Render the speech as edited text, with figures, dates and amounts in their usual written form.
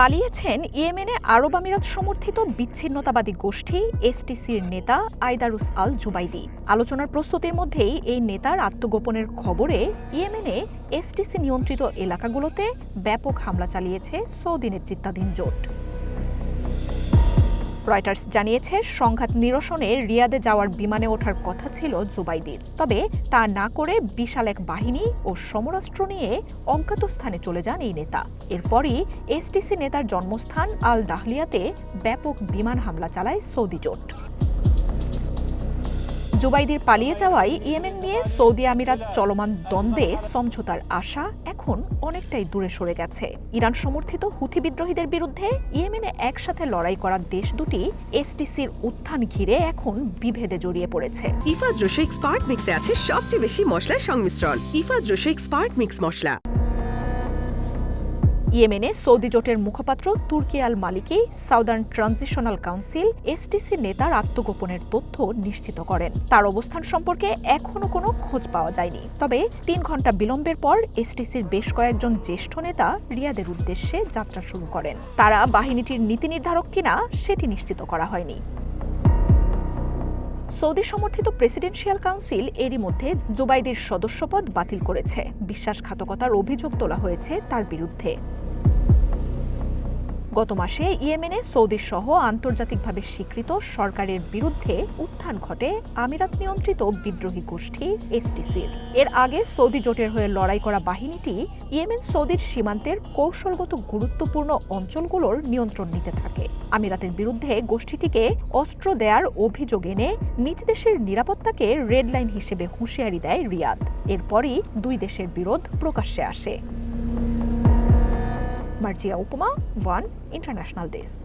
পালিয়েছেন ইয়েমেনে আরব আমিরাত সমর্থিত বিচ্ছিন্নতাবাদী গোষ্ঠী এসটিসির নেতা আইদারুস আল জুবাইদি। আলোচনার প্রস্তুতির মধ্যেই এই নেতার আত্মগোপনের খবরে ইয়েমেনে এসটিসি নিয়ন্ত্রিত এলাকাগুলোতে ব্যাপক হামলা চালিয়েছে সৌদি নেতৃত্বাধীন জোট। রয়টার্স জানিয়েছে, সংঘাত নিরসনে রিয়াদে যাওয়ার বিমানে ওঠার কথা ছিল জুবাইদির, তবে তা না করে বিশাল এক বাহিনী ও সমরাস্ত্র নিয়ে অজ্ঞাত স্থানে চলে যান এই নেতা। এরপরই এসটিসি নেতার জন্মস্থান আল দাহলিয়াতে ব্যাপক বিমান হামলা চালায় সৌদি জোট। জুবাইদির পালিয়ে যাওয়ায় ইয়েমেন নিয়ে সৌদি আমিরাত চলমান দ্বন্দ্বে সমঝোতার আশা এখন অনেকটাই দূরে সরে গেছে। ইরান সমর্থিত হুথি বিদ্রোহীদের বিরুদ্ধে ইয়েমেনে একসাথে লড়াই করা দেশ দুটি এসটিসির উত্থান ঘিরে এখন বিভেদে জড়িয়ে পড়েছে। ইফাদ রসিক স্পার্ক মিক্সে আছে সবচেয়ে বেশি মশলার সংমিশ্রণ। ইফাদ রসিক স্পার্ক মিক্স মশলা। ইয়েমেনে সৌদি জোটের মুখপাত্র তুর্কি আল মালিকি সাউদার্ন ট্রানজিশনাল কাউন্সিল এসটিসি নেতার আত্মগোপনের তথ্য নিশ্চিত করেন। তার অবস্থান সম্পর্কে এখনো কোনো খোঁজ পাওয়া যায়নি, তবে ৩ ঘণ্টা বিলম্বের পর এসটিসির বেশ কয়েকজন জ্যেষ্ঠ নেতা রিয়াদের উদ্দেশ্যে যাত্রা শুরু করেন। তারা বাহিনীটির নীতি নির্ধারক কিনা সেটি নিশ্চিত করা হয়নি। সৌদি সমর্থিত প্রেসিডেন্সিয়াল কাউন্সিল এরই মধ্যে জুবাইদির সদস্যপদ বাতিল করেছে। বিশ্বাসঘাতকতার অভিযোগ তোলা হয়েছে তার বিরুদ্ধে। গত মাসে ইয়েমেনে সৌদি সহ আন্তর্জাতিকভাবে স্বীকৃত সরকারের বিরুদ্ধে উত্থান ঘটে আমিরাত নিয়ন্ত্রিত বিদ্রোহী গোষ্ঠী এসটিসির। এর আগে সৌদি জোটের হয়ে লড়াই করা বাহিনীটি ইয়েমেন সৌদির সীমান্তের কৌশলগত গুরুত্বপূর্ণ অঞ্চলগুলোর নিয়ন্ত্রণ নিতে থাকে। আমিরাতের বিরুদ্ধে গোষ্ঠীটিকে অস্ত্র দেওয়ার অভিযোগ এনে নিজ দেশের নিরাপত্তাকে রেড লাইন হিসেবে হুঁশিয়ারি দেয় রিয়াদ। এরপরই দুই দেশের বিরোধ প্রকাশ্যে আসে। মার্জিয়া উপমা, ওয়ান ইন্টারন্যাশনাল ডেস্ক।